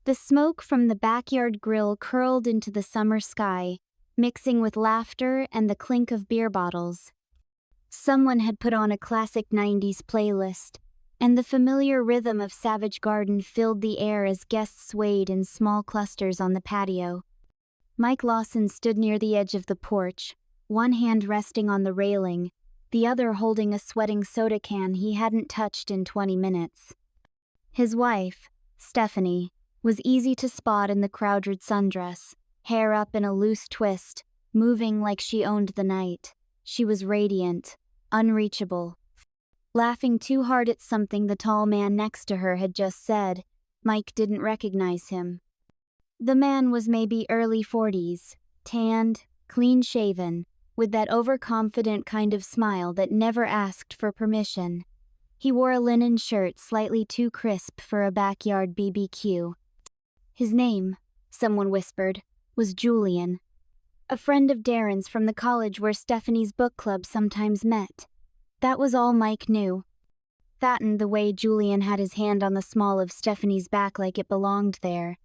The smoke from the backyard grill curled into the summer sky, mixing with laughter and the clink of beer bottles. Someone had put on a classic 90s playlist, and the familiar rhythm of Savage Garden filled the air as guests swayed in small clusters on the patio. Mike Lawson stood near the edge of the porch, one hand resting on the railing, the other holding a sweating soda can he hadn't touched in 20 minutes. His wife, Stephanie, was easy to spot in the crowded sundress, hair up in a loose twist, moving like she owned the night. She was radiant, unreachable. Laughing too hard at something the tall man next to her had just said, Mike didn't recognize him. The man was maybe early 40s, tanned, clean-shaven, with that overconfident kind of smile that never asked for permission. He wore a linen shirt slightly too crisp for a backyard BBQ. His name, someone whispered, was Julian, a friend of Darren's from the college where Stephanie's book club sometimes met. That was all Mike knew. That and the way Julian had his hand on the small of Stephanie's back like it belonged there.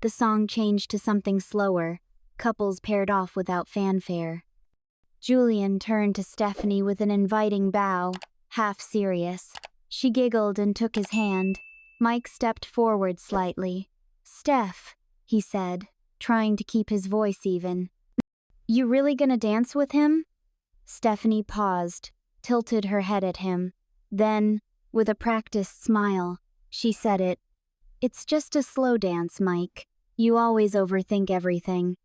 The song changed to something slower, couples paired off without fanfare. Julian turned to Stephanie with an inviting bow, half serious. She giggled and took his hand. Mike stepped forward slightly. "Steph," he said, trying to keep his voice even. "You really gonna dance with him?" Stephanie paused, tilted her head at him. Then, with a practiced smile, she said it. "It's just a slow dance, Mike. You always overthink everything."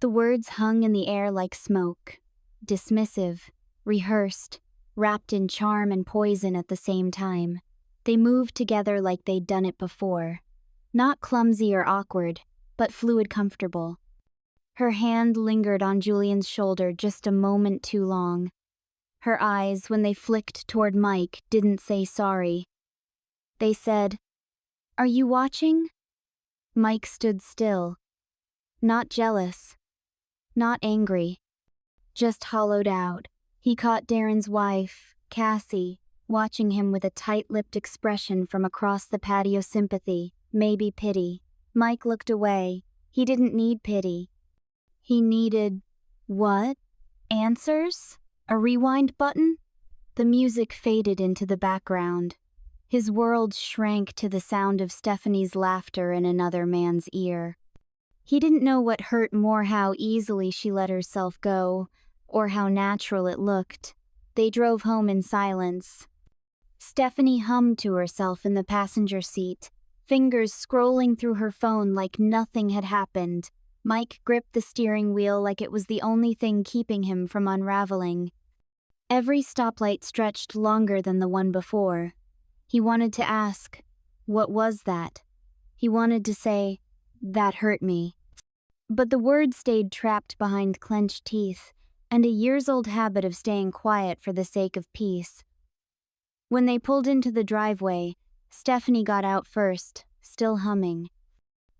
The words hung in the air like smoke. Dismissive, rehearsed, wrapped in charm and poison at the same time. They moved together like they'd done it before. Not clumsy or awkward, but fluid comfortable. Her hand lingered on Julian's shoulder just a moment too long. Her eyes, when they flicked toward Mike, didn't say sorry. They said, "Are you watching?" Mike stood still. Not jealous. Not angry. Just hollowed out. He caught Darren's wife, Cassie, watching him with a tight-lipped expression from across the patio. Sympathy, maybe pity. Mike looked away. He didn't need pity. He needed... what? Answers? A rewind button? The music faded into the background. His world shrank to the sound of Stephanie's laughter in another man's ear. He didn't know what hurt more, how easily she let herself go, or how natural it looked. They drove home in silence. Stephanie hummed to herself in the passenger seat, fingers scrolling through her phone like nothing had happened. Mike gripped the steering wheel like it was the only thing keeping him from unraveling. Every stoplight stretched longer than the one before. He wanted to ask, what was that? He wanted to say, that hurt me. But the word stayed trapped behind clenched teeth, and a years-old habit of staying quiet for the sake of peace. When they pulled into the driveway, Stephanie got out first, still humming.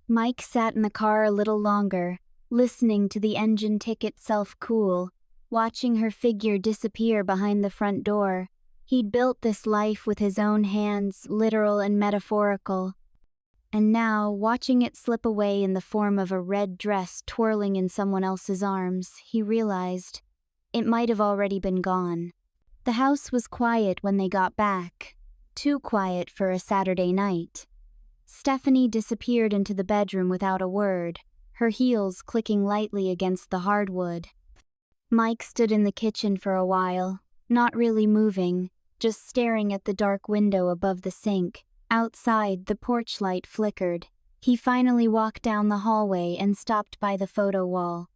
Mike sat in the car a little longer, listening to the engine tick itself cool, watching her figure disappear behind the front door. He'd built this life with his own hands, literal and metaphorical. And now, watching it slip away in the form of a red dress twirling in someone else's arms, he realized it might have already been gone. The house was quiet when they got back, too quiet for a Saturday night. Stephanie disappeared into the bedroom without a word, her heels clicking lightly against the hardwood. Mike stood in the kitchen for a while, not really moving, just staring at the dark window above the sink. Outside, the porch light flickered. He finally walked down the hallway and stopped by the photo wall.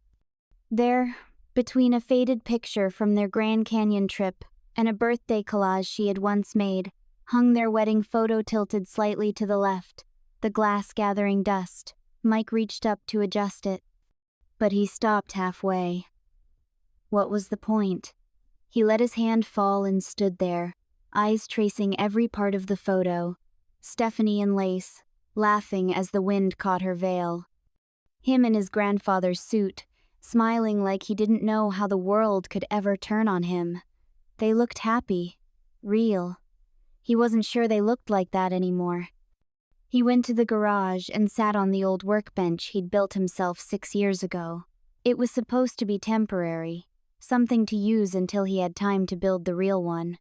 There, between a faded picture from their Grand Canyon trip and a birthday collage she had once made, hung their wedding photo tilted slightly to the left, the glass gathering dust. Mike reached up to adjust it, but he stopped halfway. What was the point? He let his hand fall and stood there, eyes tracing every part of the photo. Stephanie in lace, laughing as the wind caught her veil. Him in his grandfather's suit, smiling like he didn't know how the world could ever turn on him. They looked happy, real. He wasn't sure they looked like that anymore. He went to the garage and sat on the old workbench he'd built himself 6 years ago. It was supposed to be temporary, something to use until he had time to build the real one.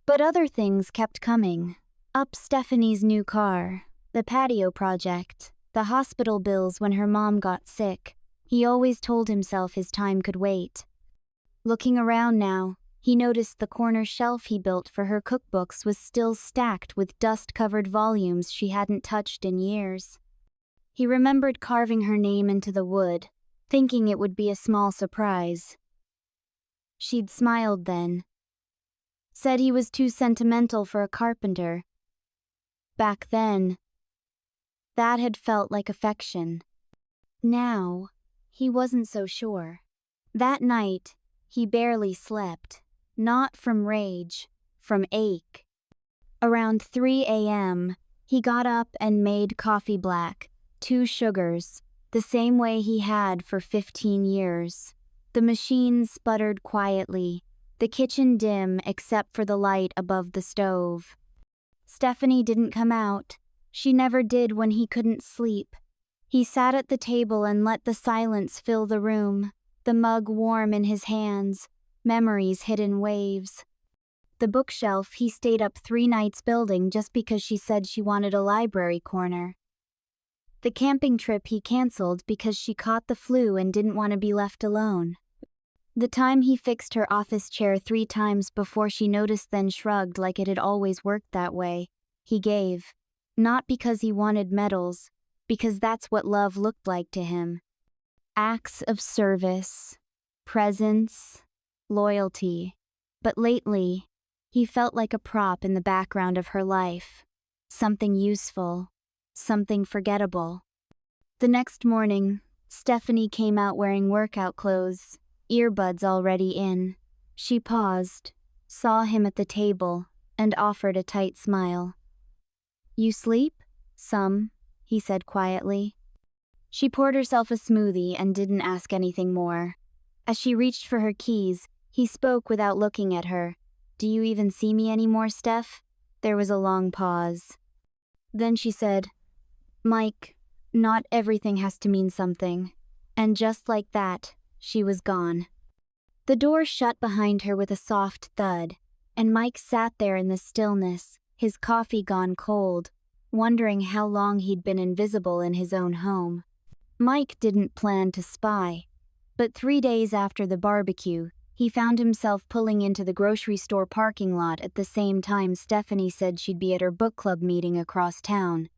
But other things kept coming. Up Stephanie's new car, the patio project, the hospital bills when her mom got sick. He always told himself his time could wait. Looking around now, he noticed the corner shelf he built for her cookbooks was still stacked with dust-covered volumes she hadn't touched in years. He remembered carving her name into the wood, thinking it would be a small surprise. She'd smiled then. Said he was too sentimental for a carpenter. Back then, that had felt like affection. Now, he wasn't so sure. That night, he barely slept. Not from rage, from ache. Around 3 a.m., he got up and made coffee black, 2 sugars, the same way he had for 15 years. The machine sputtered quietly, the kitchen dim except for the light above the stove. Stephanie didn't come out. She never did when he couldn't sleep. He sat at the table and let the silence fill the room, the mug warm in his hands, memories hid in waves. The bookshelf he stayed up 3 nights building just because she said she wanted a library corner. The camping trip he canceled because she caught the flu and didn't want to be left alone. The time he fixed her office chair 3 times before she noticed then shrugged like it had always worked that way. He gave. Not because he wanted medals, because that's what love looked like to him. Acts of service, presence, loyalty. But lately, he felt like a prop in the background of her life. Something useful, something forgettable. The next morning, Stephanie came out wearing workout clothes, earbuds already in. She paused, saw him at the table, and offered a tight smile. "You sleep?" "Some," he said quietly. She poured herself a smoothie and didn't ask anything more. As she reached for her keys, he spoke without looking at her. "Do you even see me anymore, Steph?" There was a long pause. Then she said, "Mike, not everything has to mean something." And just like that, she was gone. The door shut behind her with a soft thud, and Mike sat there in the stillness, his coffee gone cold, wondering how long he'd been invisible in his own home. Mike didn't plan to spy, but 3 days after the barbecue, he found himself pulling into the grocery store parking lot at the same time Stephanie said she'd be at her book club meeting across town.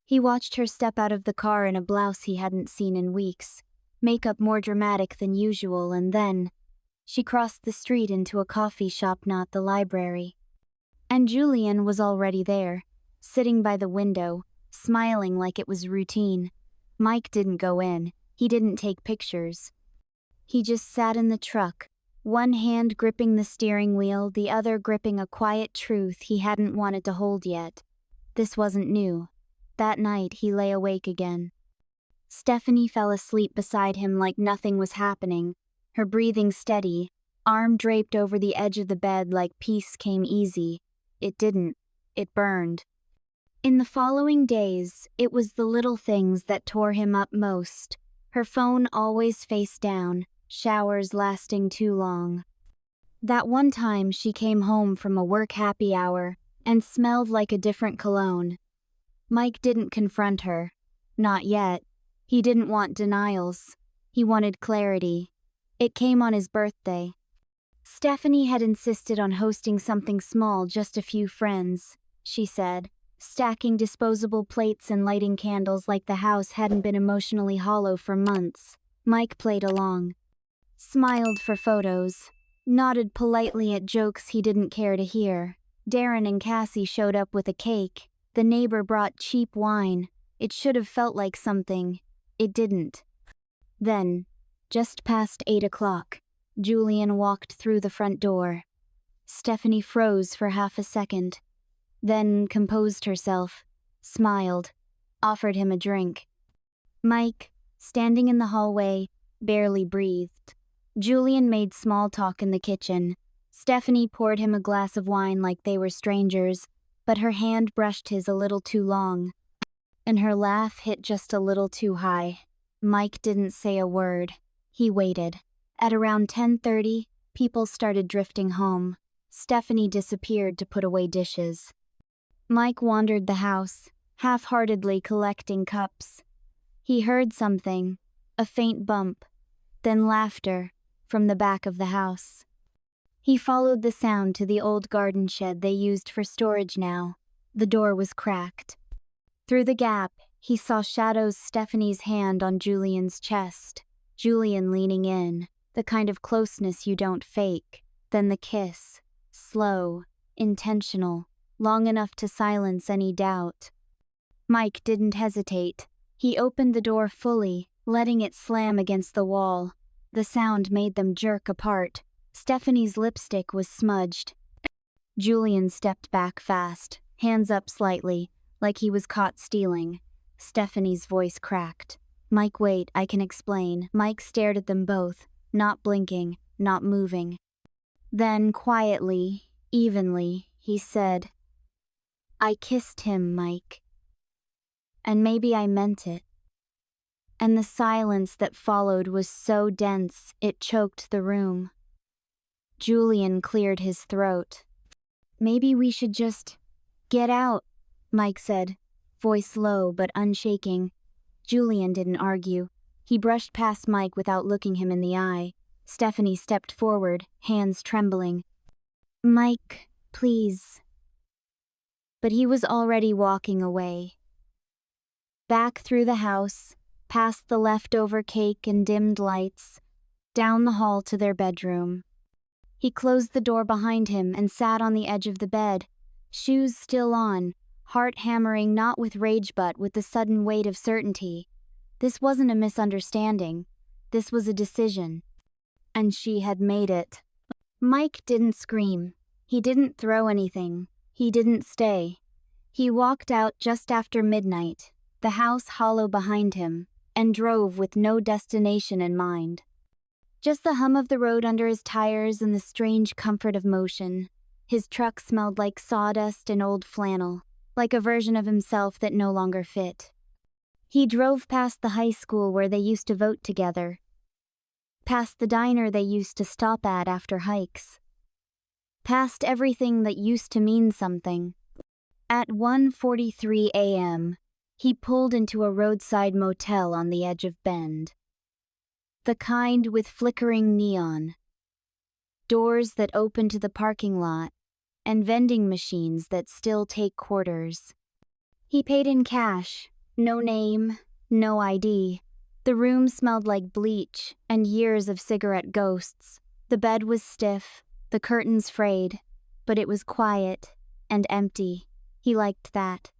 He watched her step out of the car in a blouse he hadn't seen in weeks, makeup more dramatic than usual, and then she crossed the street into a coffee shop, not the library. And Julian was already there, sitting by the window, smiling like it was routine. Mike didn't go in, he didn't take pictures. He just sat in the truck, one hand gripping the steering wheel, the other gripping a quiet truth he hadn't wanted to hold yet. This wasn't new. That night he lay awake again. Stephanie fell asleep beside him like nothing was happening, her breathing steady, arm draped over the edge of the bed like peace came easy. It didn't. It burned. In the following days, it was the little things that tore him up most. Her phone always face down, showers lasting too long. That one time she came home from a work happy hour and smelled like a different cologne. Mike didn't confront her. Not yet. He didn't want denials. He wanted clarity. It came on his birthday. Stephanie had insisted on hosting something small, just a few friends, she said, stacking disposable plates and lighting candles like the house hadn't been emotionally hollow for months. Mike played along, smiled for photos, nodded politely at jokes he didn't care to hear. Darren and Cassie showed up with a cake. The neighbor brought cheap wine. It should have felt like something. It didn't. Then, just past 8 o'clock, Julian walked through the front door. Stephanie froze for half a second, then composed herself, smiled, offered him a drink. Mike, standing in the hallway, barely breathed. Julian made small talk in the kitchen. Stephanie poured him a glass of wine like they were strangers, but her hand brushed his a little too long. and her laugh hit just a little too high. Mike didn't say a word. He waited. At around 10:30, people started drifting home. Stephanie disappeared to put away dishes. Mike wandered the house, half-heartedly collecting cups. He heard something, a faint bump, then laughter, from the back of the house. He followed the sound to the old garden shed they used for storage now. The door was cracked. Through the gap, he saw shadows Stephanie's hand on Julian's chest. Julian leaning in, the kind of closeness you don't fake. Then the kiss, slow, intentional, long enough to silence any doubt. Mike didn't hesitate. He opened the door fully, letting it slam against the wall. The sound made them jerk apart. Stephanie's lipstick was smudged. Julian stepped back fast, hands up slightly, like he was caught stealing. Stephanie's voice cracked. "Mike, wait, I can explain." Mike stared at them both, not blinking, not moving. Then, quietly, evenly, he said, "I kissed him, Mike. And maybe I meant it." And the silence that followed was so dense it choked the room. Julian cleared his throat. "Maybe we should just get out," Mike said, voice low but unshaking. Julian didn't argue. He brushed past Mike without looking him in the eye. Stephanie stepped forward, hands trembling. "Mike, please." But he was already walking away. Back through the house, past the leftover cake and dimmed lights, down the hall to their bedroom. He closed the door behind him and sat on the edge of the bed, shoes still on, heart hammering not with rage but with the sudden weight of certainty. This wasn't a misunderstanding. This was a decision. And she had made it. Mike didn't scream. He didn't throw anything. He didn't stay. He walked out just after midnight, the house hollow behind him, and drove with no destination in mind. Just the hum of the road under his tires and the strange comfort of motion. His truck smelled like sawdust and old flannel, like a version of himself that no longer fit. He drove past the high school where they used to vote together, past the diner they used to stop at after hikes, past everything that used to mean something. At 1:43 a.m., he pulled into a roadside motel on the edge of Bend. The kind with flickering neon, doors that open to the parking lot, and vending machines that still take quarters. He paid in cash, no name, no ID. The room smelled like bleach and years of cigarette ghosts. The bed was stiff, the curtains frayed, but it was quiet and empty. He liked that.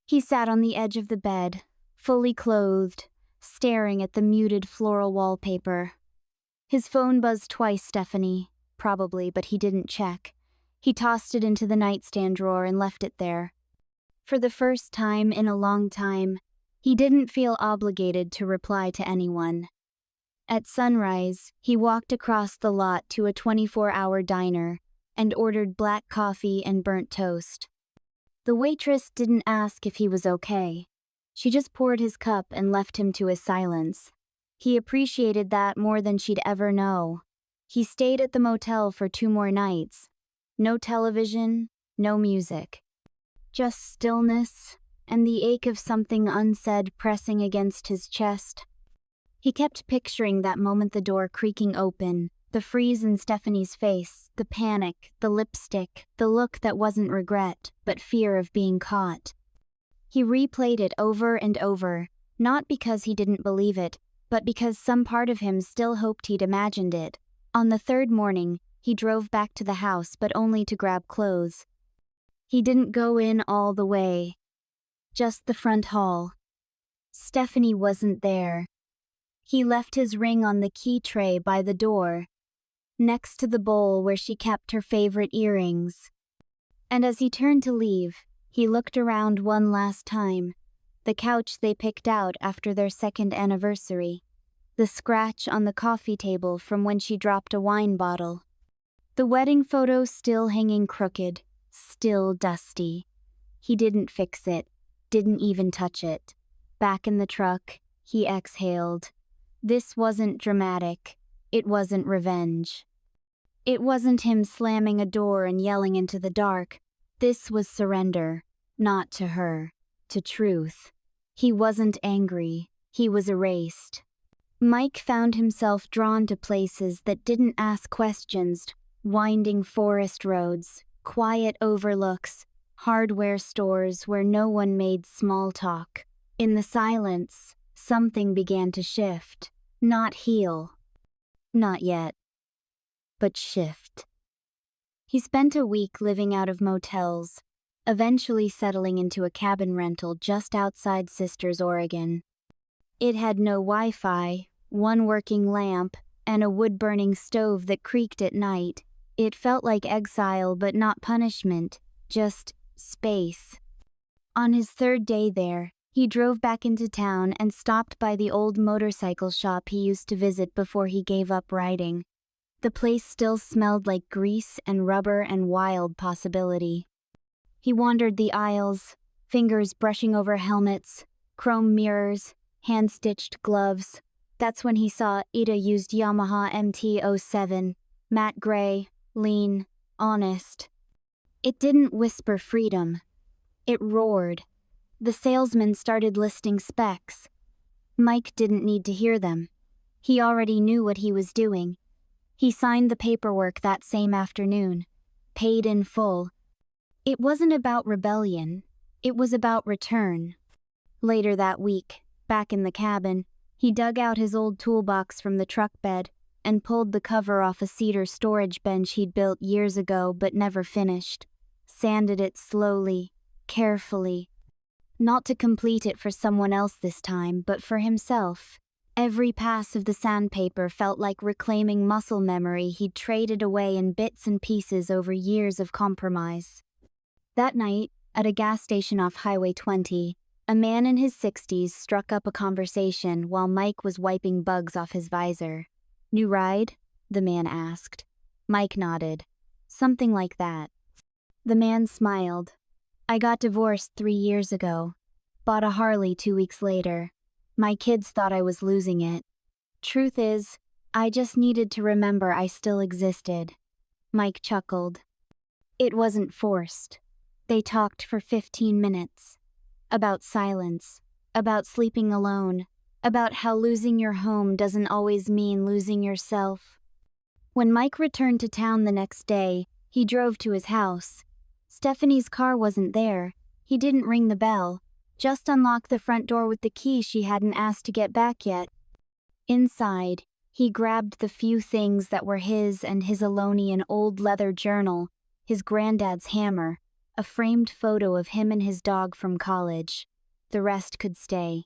He sat on the edge of the bed, fully clothed, staring at the muted floral wallpaper. His phone buzzed twice, Stephanie, probably, but he didn't check. He tossed it into the nightstand drawer and left it there. For the first time in a long time, he didn't feel obligated to reply to anyone. At sunrise, he walked across the lot to a 24-hour diner and ordered black coffee and burnt toast. The waitress didn't ask if he was okay. She just poured his cup and left him to his silence. He appreciated that more than she'd ever know. He stayed at the motel for 2 more nights. No television, no music. Just stillness and the ache of something unsaid pressing against his chest. He kept picturing that moment, the door creaking open, the freeze in Stephanie's face, the panic, the lipstick, the look that wasn't regret, but fear of being caught. He replayed it over and over, not because he didn't believe it, but because some part of him still hoped he'd imagined it. On the 3rd morning, he drove back to the house, but only to grab clothes. He didn't go in all the way. Just the front hall. Stephanie wasn't there. He left his ring on the key tray by the door, next to the bowl where she kept her favorite earrings. And as he turned to leave, he looked around one last time. The couch they picked out after their 2nd anniversary. The scratch on the coffee table from when she dropped a wine bottle. The wedding photo still hanging crooked, still dusty. He didn't fix it. didn't even touch it. Back in the truck, he exhaled. This wasn't dramatic. It wasn't revenge. It wasn't him slamming a door and yelling into the dark. This was surrender, not to her, to truth. He wasn't angry. He was erased. Mike found himself drawn to places that didn't ask questions, winding forest roads, quiet overlooks, hardware stores where no one made small talk. In the silence, something began to shift, not heal. Not yet. But shift. He spent a week living out of motels, eventually settling into a cabin rental just outside Sisters, Oregon. It had no Wi-Fi, one working lamp, and a wood-burning stove that creaked at night. It felt like exile, but not punishment, just space. On his third day there, he drove back into town and stopped by the old motorcycle shop he used to visit before he gave up riding. The place still smelled like grease and rubber and wild possibility. He wandered the aisles, fingers brushing over helmets, chrome mirrors, hand-stitched gloves. That's when he saw Ida used Yamaha MT-07, matte gray, lean, honest. It didn't whisper freedom. It roared. The salesman started listing specs. Mike didn't need to hear them. He already knew what he was doing. He signed the paperwork that same afternoon, paid in full. It wasn't about rebellion. It was about return. Later that week, back in the cabin, he dug out his old toolbox from the truck bed and pulled the cover off a cedar storage bench he'd built years ago but never finished. Sanded it slowly, carefully. Not to complete it for someone else this time, but for himself. Every pass of the sandpaper felt like reclaiming muscle memory he'd traded away in bits and pieces over years of compromise. That night, at a gas station off Highway 20, a man in his 60s struck up a conversation while Mike was wiping bugs off his visor. "New ride?" the man asked. Mike nodded. "Something like that." The man smiled. "I got divorced 3 years ago. Bought a Harley 2 weeks later. My kids thought I was losing it. Truth is, I just needed to remember I still existed." Mike chuckled. It wasn't forced. They talked for 15 minutes. About silence, about sleeping alone, about how losing your home doesn't always mean losing yourself. When Mike returned to town the next day, he drove to his house. Stephanie's car wasn't there. He didn't ring the bell, just unlocked the front door with the key she hadn't asked to get back yet. Inside, he grabbed the few things that were his and his alone: an old leather journal, his granddad's hammer, a framed photo of him and his dog from college. The rest could stay.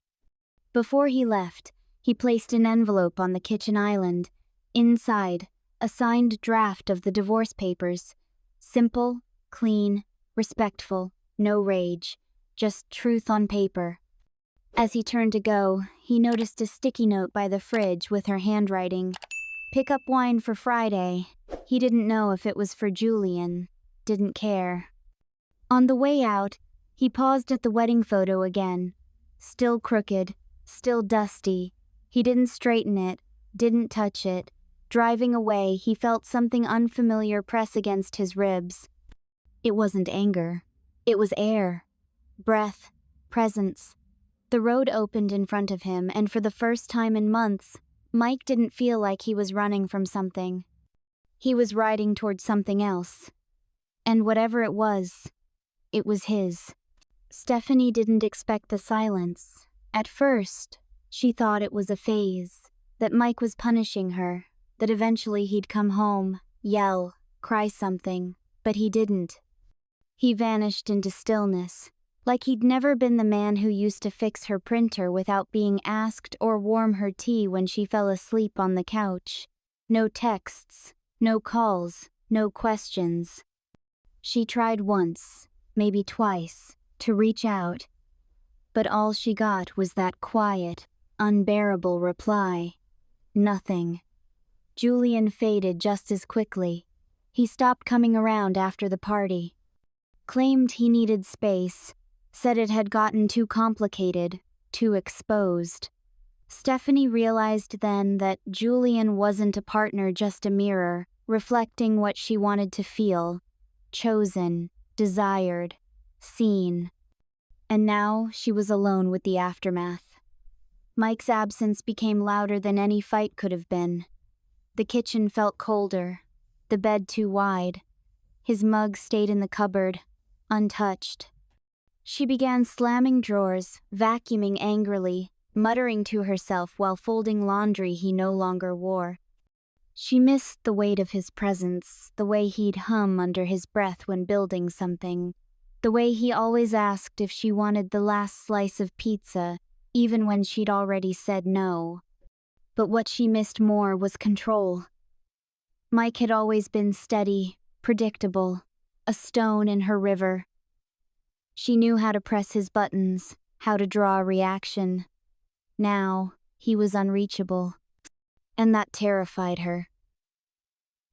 Before he left, he placed an envelope on the kitchen island. Inside, a signed draft of the divorce papers. Simple, clean, respectful, no rage, just truth on paper. As he turned to go, he noticed a sticky note by the fridge with her handwriting. "Pick up wine for Friday." He didn't know if it was for Julian. Didn't care. On the way out, he paused at the wedding photo again. Still crooked, still dusty. He didn't straighten it, didn't touch it. Driving away, he felt something unfamiliar press against his ribs. It wasn't anger. It was air. Breath. Presence. The road opened in front of him, and for the first time in months, Mike didn't feel like he was running from something. He was riding toward something else. And whatever it was his. Stephanie didn't expect the silence. At first, she thought it was a phase, that Mike was punishing her, that eventually he'd come home, yell, cry something, but he didn't. He vanished into stillness, like he'd never been the man who used to fix her printer without being asked or warm her tea when she fell asleep on the couch. No texts, no calls, no questions. She tried once, maybe twice, to reach out, but all she got was that quiet, unbearable reply. Nothing. Julian faded just as quickly. He stopped coming around after the party. Claimed he needed space. said it had gotten too complicated, too exposed. Stephanie realized then that Julian wasn't a partner, just a mirror, reflecting what she wanted to feel. Chosen, desired, seen. And now she was alone with the aftermath. Mike's absence became louder than any fight could have been. The kitchen felt colder, the bed too wide. His mug stayed in the cupboard, untouched. She began slamming drawers, vacuuming angrily, muttering to herself while folding laundry he no longer wore. She missed the weight of his presence, the way he'd hum under his breath when building something, the way he always asked if she wanted the last slice of pizza, even when she'd already said no. But what she missed more was control. Mike had always been steady, predictable, a stone in her river. She knew how to press his buttons, how to draw a reaction. Now, he was unreachable, and that terrified her.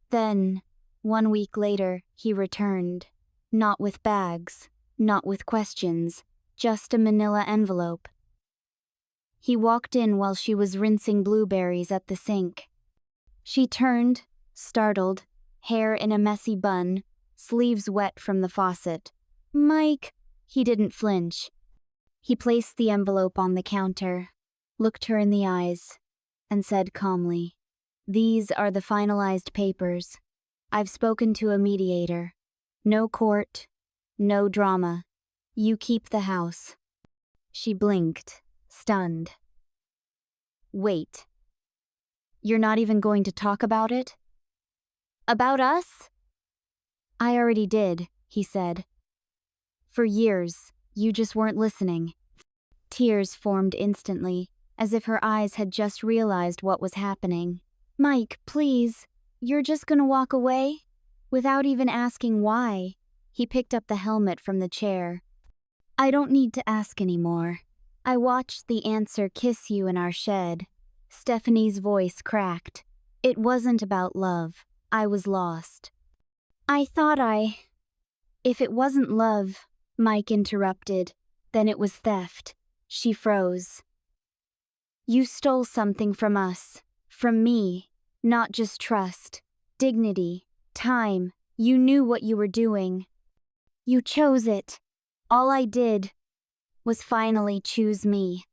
Then, 1 week later, he returned, not with bags, not with questions, just a manila envelope. He walked in while she was rinsing blueberries at the sink. She turned, startled, hair in a messy bun, sleeves wet from the faucet. "Mike!" He didn't flinch. He placed the envelope on the counter, looked her in the eyes, and said calmly, "These are the finalized papers. I've spoken to a mediator. No court, no drama. You keep the house." She blinked, stunned. "Wait. You're not even going to talk about it?" "About us?" "I already did," he said. "For years, you just weren't listening." Tears formed instantly, as if her eyes had just realized what was happening. "Mike, please, you're just gonna walk away?" Without even asking why, he picked up the helmet from the chair. "I don't need to ask anymore. I watched the answer kiss you in our shed." Stephanie's voice cracked. "It wasn't about love. I was lost." "I thought If it wasn't love," Mike interrupted, "then it was theft." She froze. "You stole something from us, from me, not just trust, dignity, time. You knew what you were doing. You chose it. All I did was finally choose me."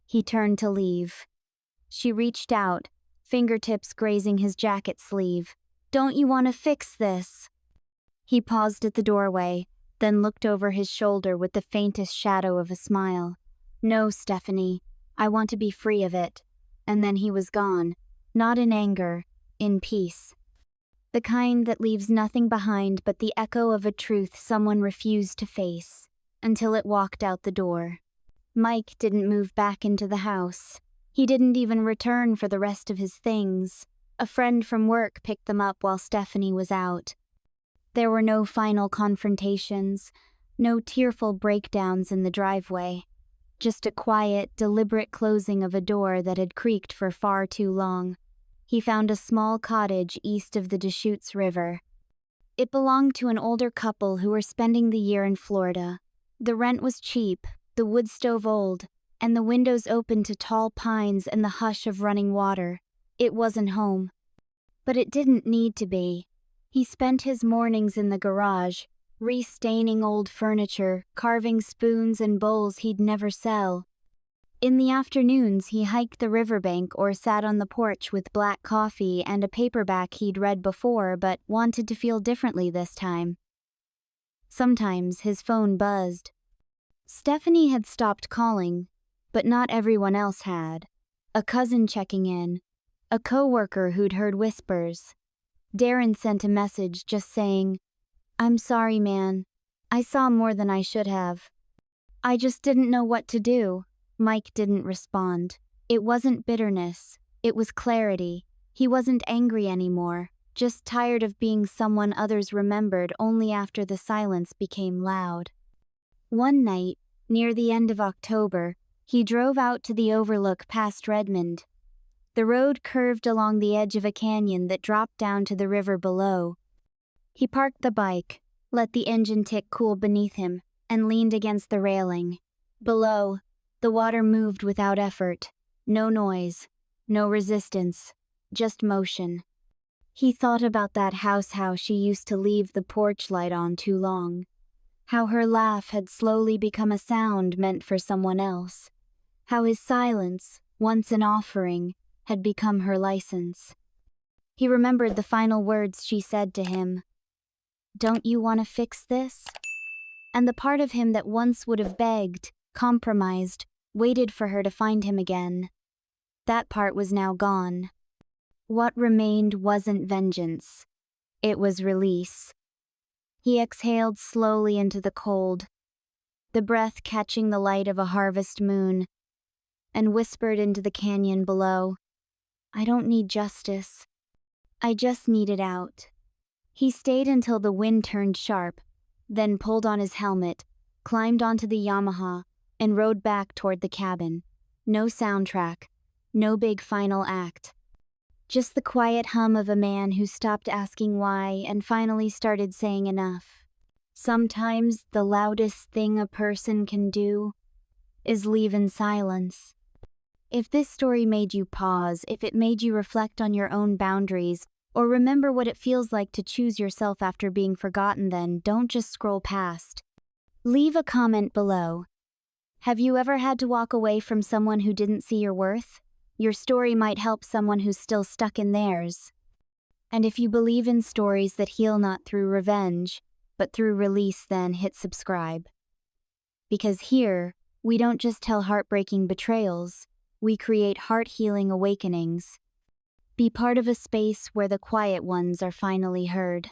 He turned to leave. She reached out, fingertips grazing his jacket sleeve. "Don't you want to fix this?" He paused at the doorway, then looked over his shoulder with the faintest shadow of a smile. "No, Stephanie, I want to be free of it." And then he was gone, not in anger, in peace. The kind that leaves nothing behind but the echo of a truth someone refused to face, until it walked out the door. Mike didn't move back into the house. He didn't even return for the rest of his things. A friend from work picked them up while Stephanie was out. There were no final confrontations, no tearful breakdowns in the driveway. Just a quiet, deliberate closing of a door that had creaked for far too long. He found a small cottage east of the Deschutes River. It belonged to an older couple who were spending the year in Florida. The rent was cheap, the wood stove old, and the windows open to tall pines and the hush of running water. It wasn't home. But it didn't need to be. He spent his mornings in the garage, restaining old furniture, carving spoons and bowls he'd never sell. In the afternoons, he hiked the riverbank or sat on the porch with black coffee and a paperback he'd read before but wanted to feel differently this time. Sometimes his phone buzzed. Stephanie had stopped calling, but not everyone else had. A cousin checking in, a coworker who'd heard whispers. Darren sent a message just saying, "I'm sorry, man. I saw more than I should have. I just didn't know what to do." Mike didn't respond. It wasn't bitterness. It was clarity. He wasn't angry anymore, just tired of being someone others remembered only after the silence became loud. One night, near the end of October, he drove out to the overlook past Redmond. The road curved along the edge of a canyon that dropped down to the river below. He parked the bike, let the engine tick cool beneath him, and leaned against the railing. Below, the water moved without effort. No noise, no resistance, just motion. He thought about that house, how she used to leave the porch light on too long. How her laugh had slowly become a sound meant for someone else. How his silence, once an offering, had become her license. He remembered the final words she said to him. "Don't you want to fix this?" And the part of him that once would have begged, compromised, waited for her to find him again. That part was now gone. What remained wasn't vengeance. It was release. He exhaled slowly into the cold, the breath catching the light of a harvest moon, and whispered into the canyon below, "I don't need justice. I just need it out." He stayed until the wind turned sharp, then pulled on his helmet, climbed onto the Yamaha, and rode back toward the cabin. No soundtrack, no big final act. Just the quiet hum of a man who stopped asking why and finally started saying enough. Sometimes the loudest thing a person can do is leave in silence. If this story made you pause, if it made you reflect on your own boundaries, or remember what it feels like to choose yourself after being forgotten, then don't just scroll past. Leave a comment below. Have you ever had to walk away from someone who didn't see your worth? Your story might help someone who's still stuck in theirs. And if you believe in stories that heal not through revenge, but through release, then hit subscribe. Because here, we don't just tell heartbreaking betrayals, we create heart-healing awakenings. Be part of a space where the quiet ones are finally heard.